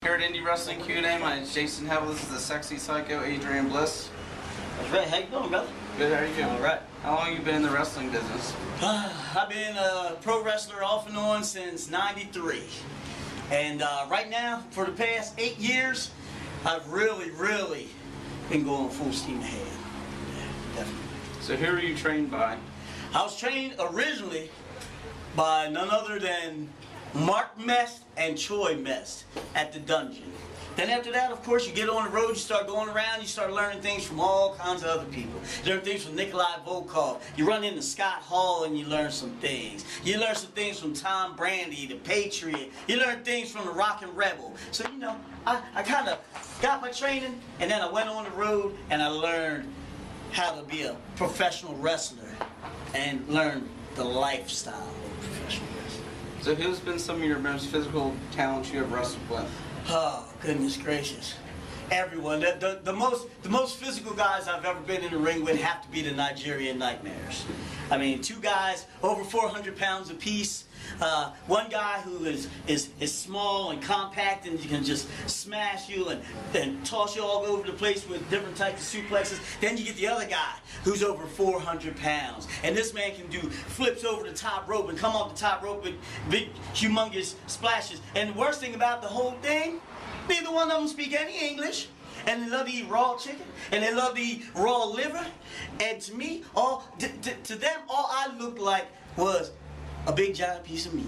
Here at Indie Wrestling Q&A, my name is Jason Hevel. This is the sexy psycho, Adrian Bliss. That's right. How you doing, brother? Good, how are you doing? All right. How long have you been in the wrestling business? I've been a pro wrestler off and on since '93. And right now, for the past 8 years, I've really been going full steam ahead. Yeah, definitely. So who are you trained by? I was trained originally by none other than Mark Mest and Troy Mest at the Dungeon. Then after that, of course, you get on the road, you start going around, you start learning things from all kinds of other people. You learn things from Nikolai Volkov. You run into Scott Hall and you learn some things. You learn some things from Tom Brandy, the Patriot. You learn things from the Rockin' Rebel. So, you know, I kind of got my training, and then I went on the road and I learned how to be a professional wrestler and learn the lifestyle of professional wrestling. So who's been some of your most physical talents you have wrestled with? Oh, goodness gracious. Everyone. The most physical guys I've ever been in the ring with have to be the Nigerian Nightmares. I mean, two guys over 400 pounds apiece. One guy who is small and compact and can just smash you and toss you all over the place with different types of suplexes. Then you get the other guy who's over 400 pounds. And this man can do flips over the top rope and come off the top rope with big, humongous splashes. And the worst thing about the whole thing, neither one of them speak any English. And they love to eat raw chicken, and they love to eat raw liver. And to me, to them, all I looked like was a big giant piece of meat,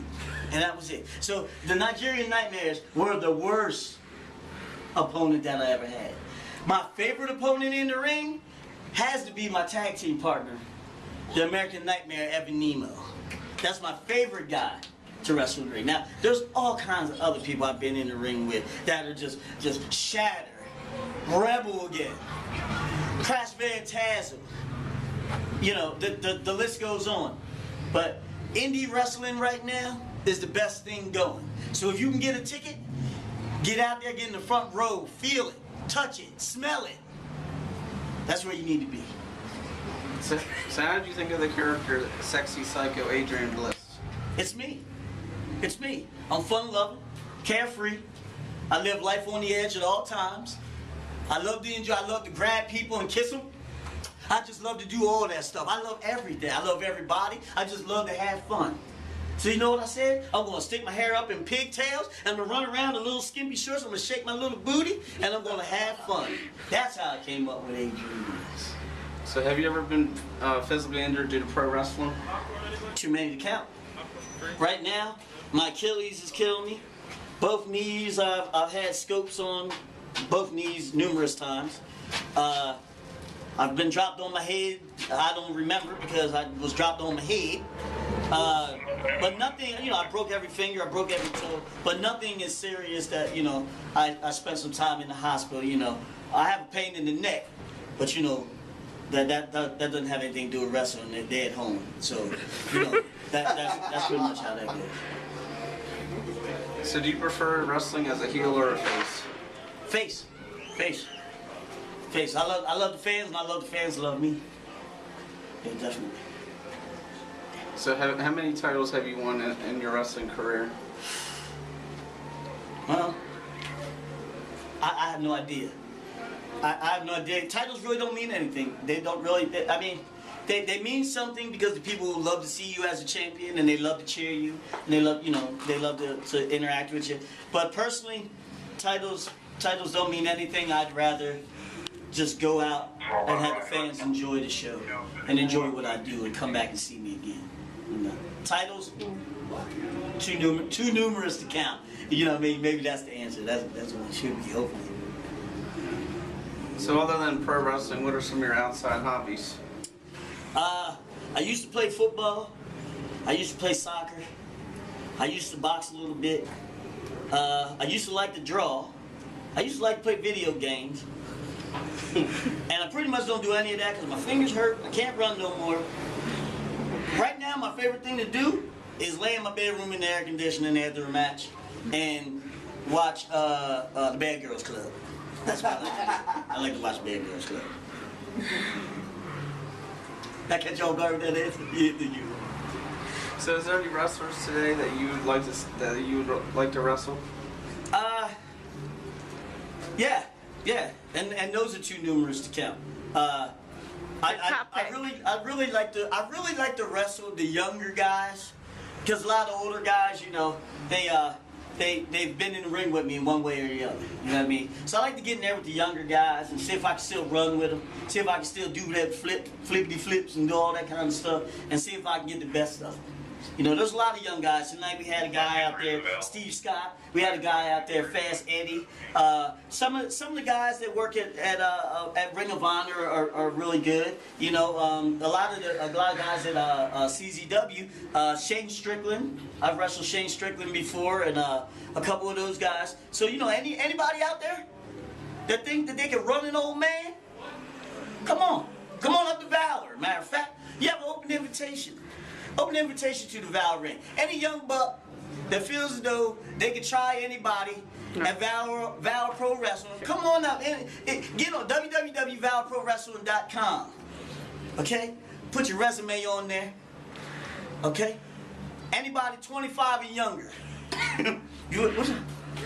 and that was it. So the Nigerian Nightmares were the worst opponent that I ever had. My favorite opponent in the ring has to be my tag team partner, the American Nightmare, Evan Nemo. That's my favorite guy to wrestle in the ring. Now, there's all kinds of other people I've been in the ring with that are just Shatter, Rebel again, Crash Phantasm. You know, the list goes on. But indie wrestling right now is the best thing going. So if you can get a ticket, get out there, get in the front row, feel it, touch it, smell it. That's where you need to be. So how did you think of the character, sexy psycho Adrian Bliss? It's me. It's me. I'm fun-loving, carefree. I live life on the edge at all times. I love to enjoy. I love to grab people and kiss them. I just love to do all that stuff. I love everything. I love everybody. I just love to have fun. So you know what I said? I'm going to stick my hair up in pigtails, and I'm going to run around in little skimpy shorts. I'm going to shake my little booty, and I'm going to have fun. That's how I came up with Adrian Bliss. So have you ever been physically injured due to pro wrestling? Too many to count. Right now, my Achilles is killing me. Both knees, I've had scopes on both knees numerous times. I've been dropped on my head. I don't remember because I was dropped on my head. But nothing, you know, I broke every finger, I broke every toe, but nothing is serious that, you know, I spent some time in the hospital, you know. I have a pain in the neck, but you know, that doesn't have anything to do with wrestling. They're at home. So, you know, that's pretty much how that goes. So do you prefer wrestling as a heel or a face? Face. Face. Face. I love the fans, and I love the fans love me. Yeah, definitely. So how many titles have you won in your wrestling career? Well, I have no idea. I have no idea. Titles really don't mean anything. They don't really, I mean, they mean something because the people love to see you as a champion, and they love to cheer you, and they love, you know, they love to interact with you. But personally, titles don't mean anything. I'd rather just go out and have the fans enjoy the show and enjoy what I do and come back and see me again. You know, titles, too numerous to count. You know, maybe that's the answer. That's what it should be, hopefully. So other than pro wrestling, what are some of your outside hobbies? I used to play football. I used to play soccer. I used to box a little bit. I used to like to draw. I used to like to play video games. And I pretty much don't do any of that because my fingers hurt. I can't run no more. Right now, my favorite thing to do is lay in my bedroom in the air conditioning after a match and watch the Bad Girls Club. That's what I like to do. I like to watch Bad Girls Club. That catch y'all guard with that answer? Yeah, you. So is there any wrestlers today that you would like to wrestle? Yeah, yeah, and those are too numerous to count. I really like to wrestle the younger guys, because a lot of older guys, you know, they've been in the ring with me in one way or the other. You know what I mean? So I like to get in there with the younger guys and see if I can still run with them, see if I can still do that flippity flips and do all that kind of stuff, and see if I can get the best of them. You know, there's a lot of young guys. Tonight we had a guy out there, Steve Scott. We had a guy out there, Fast Eddie. Some of the guys that work at Ring of Honor are really good. You know, a lot of guys at CZW. Shane Strickland. I've wrestled Shane Strickland before, and a couple of those guys. So you know, anybody out there that think that they can run an old man? Come on up to Valor. Matter of fact, you have an open invitation. Open invitation to the Valor ring. Any young buck that feels as though they can try anybody at Valor Pro Wrestling, come on up and get on www.valorprowrestling.com. Okay? Put your resume on there. Okay? Anybody 25 and younger.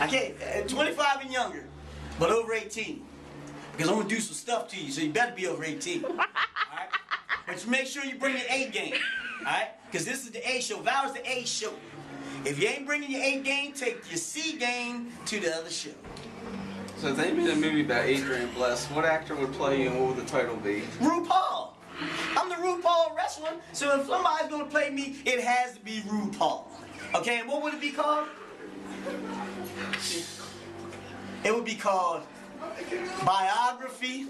I can't. 25 and younger, but over 18. Because I'm gonna do some stuff to you, so you better be over 18. All right? But you make sure you bring your A game. Alright? Because this is the A show. Valor's the A show. If you ain't bringing your A game, take your C game to the other show. So if they made a movie about Adrian Bliss, what actor would play you and what would the title be? RuPaul. I'm the RuPaul wrestler, so if somebody's going to play me, it has to be RuPaul. Okay, and what would it be called? It would be called Biography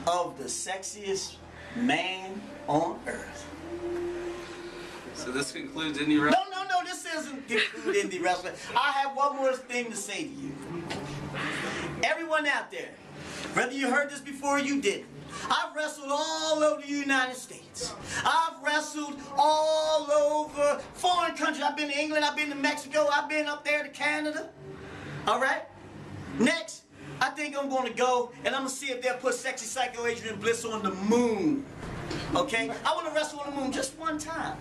of the Sexiest Man on Earth. So this concludes indie wrestling? No, this doesn't conclude indie wrestling. I have one more thing to say to you. Everyone out there, whether you heard this before or you didn't, I've wrestled all over the United States. I've wrestled all over foreign countries. I've been to England, I've been to Mexico, I've been up there to Canada. All right? Next, I think I'm going to go and I'm going to see if they'll put Sexy Psycho Adrian Bliss on the moon. Okay? I want to wrestle on the moon just one time.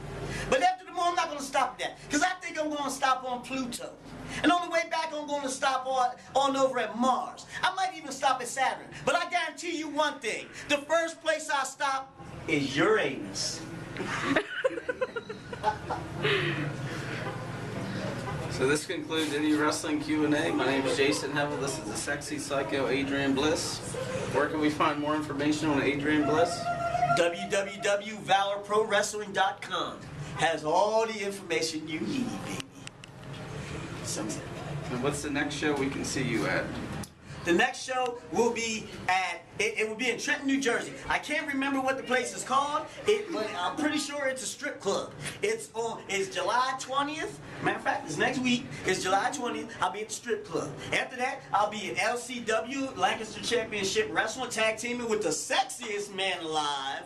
But after the moon, I'm not going to stop that. Because I think I'm going to stop on Pluto. And on the way back, I'm going to stop on over at Mars. I might even stop at Saturn. But I guarantee you one thing. The first place I stop is Uranus. So this concludes Indie Wrestling Q&A. My name is Jason Hevel. This is the Sexy Psycho Adrian Bliss. Where can we find more information on Adrian Bliss? www.valorprowrestling.com has all the information you need, baby. And what's the next show we can see you at? The next show will be at, it will be in Trenton, New Jersey. I can't remember what the place is called, but I'm pretty sure it's a strip club. It's July 20th. Matter of fact, it's next week. It's July 20th. I'll be at the strip club. After that, I'll be at LCW, Lancaster Championship Wrestling, tag teaming with the sexiest man alive,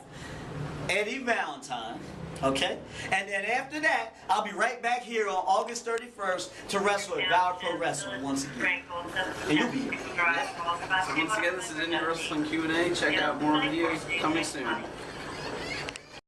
Eddie Valentine. Okay? And then after that, I'll be right back here on August 31st to wrestle at Valor Pro Wrestling once again. And you'll be here. So once again, this is Indie Wrestling Q&A. Check out more videos coming soon.